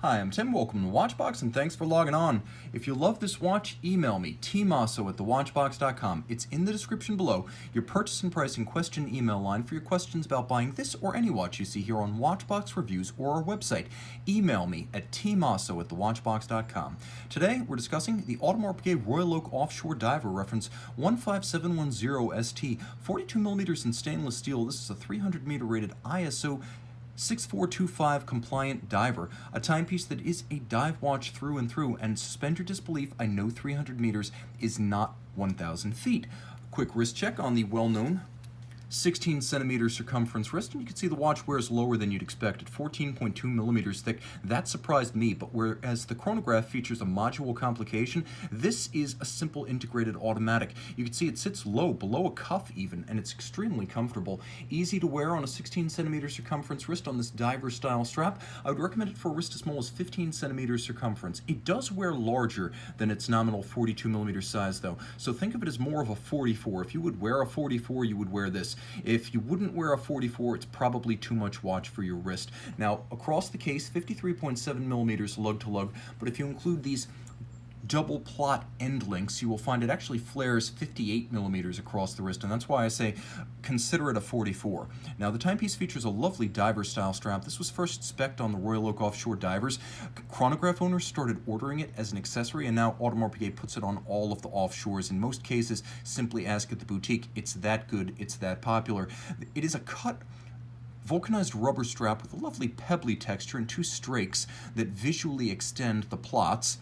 Hi, I'm Tim, welcome to Watchbox, and thanks for logging on. If you love this watch, email me, tmosso@thewatchbox.com. It's in the description below, your purchase and pricing question email line for your questions about buying this or any watch you see here on Watchbox Reviews or our website. Email me at tmosso@thewatchbox.com. Today, we're discussing the Audemars Piguet Royal Oak Offshore Diver reference 15710ST, 42mm in stainless steel. This is a 300-meter rated ISO 6425 compliant diver, a timepiece that is a dive watch through and through, and suspend your disbelief, I know 300 meters is not 1,000 feet. Quick wrist check on the well-known 16 centimeter circumference wrist, and you can see the watch wears lower than you'd expect at 14.2 millimeters thick. That surprised me, but whereas the chronograph features a module complication, this is a simple integrated automatic. You can see it sits low, below a cuff even, and it's extremely comfortable. Easy to wear on a 16 centimeter circumference wrist on this diver style strap. I would recommend it for a wrist as small as 15 centimeters circumference. It does wear larger than its nominal 42 millimeter size though, so think of it as more of a 44. If you would wear a 44, you would wear this. If you wouldn't wear a 44, it's probably too much watch for your wrist. Now, across the case, 53.7 millimeters lug-to-lug, but if you include these double plot end links, you will find it actually flares 58 millimeters across the wrist, and that's why I say consider it a 44. Now, the timepiece features a lovely diver style strap. This was first spec'd on the Royal Oak Offshore divers. Chronograph owners started ordering it as an accessory, and now Audemars Piguet puts it on all of the offshores. In most cases, simply ask at the boutique. It's that good, it's that popular. It is a cut vulcanized rubber strap with a lovely pebbly texture and two strakes that visually extend the plots.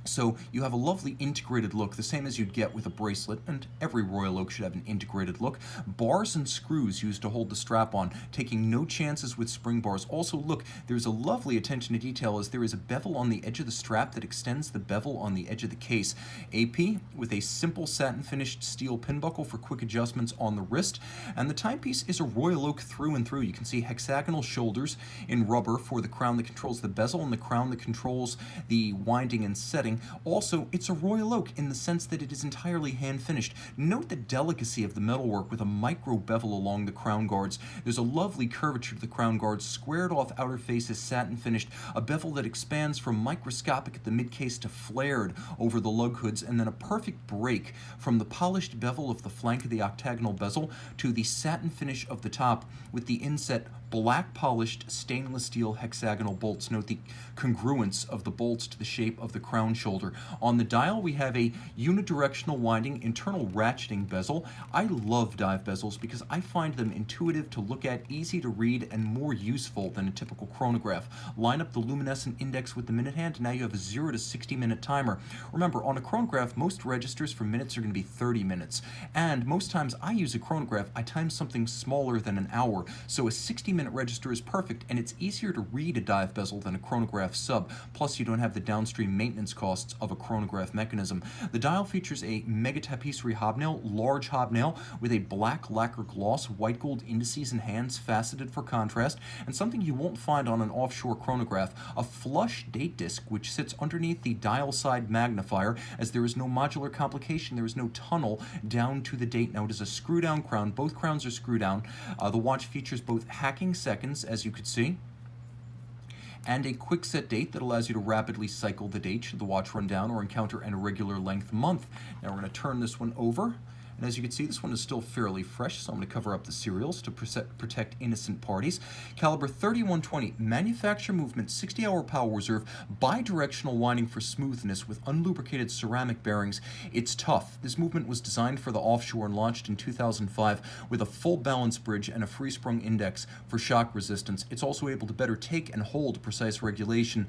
So you have a lovely integrated look, the same as you'd get with a bracelet, and every Royal Oak should have an integrated look. Bars and screws used to hold the strap on, taking no chances with spring bars. Also, look, there's a lovely attention to detail as there is a bevel on the edge of the strap that extends the bevel on the edge of the case. AP with a simple satin finished steel pin buckle for quick adjustments on the wrist, and the timepiece is a Royal Oak through and through. You can see hexagonal shoulders in rubber for the crown that controls the bezel and the crown that controls the winding and setting. Also, it's a Royal Oak in the sense that it is entirely hand-finished. Note the delicacy of the metalwork with a micro bevel along the crown guards. There's a lovely curvature to the crown guards, squared off outer face is satin-finished, a bevel that expands from microscopic at the mid-case to flared over the lug hoods, and then a perfect break from the polished bevel of the flank of the octagonal bezel to the satin finish of the top with the inset black polished stainless steel hexagonal bolts. Note the congruence of the bolts to the shape of the crown shoulder. On the dial, we have a unidirectional winding internal ratcheting bezel. I love dive bezels because I find them intuitive to look at, easy to read, and more useful than a typical chronograph. Line up the luminescent index with the minute hand, and now you have a 0 to 60 minute timer. Remember, on a chronograph, most registers for minutes are going to be 30 minutes. And most times I use a chronograph, I time something smaller than an hour. So a 60-minute register is perfect, and it's easier to read a dive bezel than a chronograph sub. Plus, you don't have the downstream maintenance costs of a chronograph mechanism. The dial features a Mega Tapisserie hobnail, large hobnail, with a black lacquer gloss, white gold indices and hands faceted for contrast, and something you won't find on an offshore chronograph, a flush date disc which sits underneath the dial side magnifier. As there is no modular complication, there is no tunnel down to the date. Now, it is a screw down crown. Both crowns are screw down. The watch features both hacking seconds, as you could see, and a quick set date that allows you to rapidly cycle the date should the watch run down or encounter an irregular length month. Now we're going to turn this one over, and as you can see, this one is still fairly fresh, so I'm going to cover up the serials to protect innocent parties. Caliber 3120, manufacture movement, 60-hour power reserve, bi-directional winding for smoothness with unlubricated ceramic bearings. It's tough. This movement was designed for the offshore and launched in 2005 with a full balance bridge and a free-sprung index for shock resistance. It's also able to better take and hold precise regulation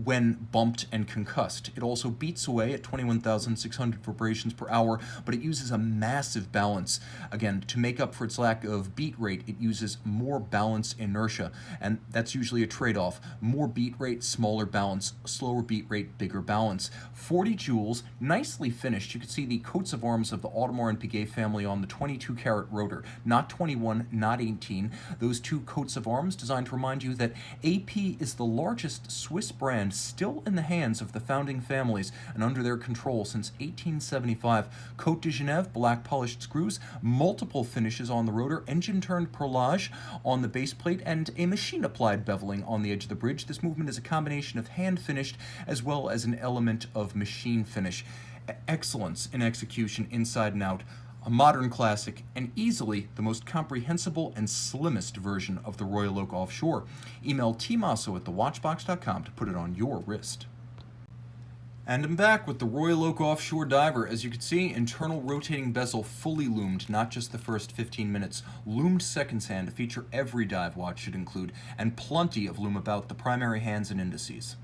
when bumped and concussed. It also beats away at 21,600 vibrations per hour, but it uses a massive balance. Again, to make up for its lack of beat rate, it uses more balance inertia, and that's usually a trade-off. More beat rate, smaller balance, slower beat rate, bigger balance. 40 joules, nicely finished. You can see the coats of arms of the Audemars and Piguet family on the 22-karat rotor, not 21, not 18. Those two coats of arms designed to remind you that AP is the largest Swiss brand brand still in the hands of the founding families and under their control since 1875. Côte de Genève, black polished screws, multiple finishes on the rotor, engine-turned perlage on the base plate, and a machine-applied beveling on the edge of the bridge. This movement is a combination of hand-finished as well as an element of machine finish. Excellence in execution inside and out. A modern classic, and easily the most comprehensible and slimmest version of the Royal Oak Offshore. Email tmosso@thewatchbox.com to put it on your wrist. And I'm back with the Royal Oak Offshore Diver. As you can see, internal rotating bezel fully loomed, not just the first 15 minutes. Loomed seconds hand, a feature every dive watch should include, and plenty of loom about the primary hands and indices.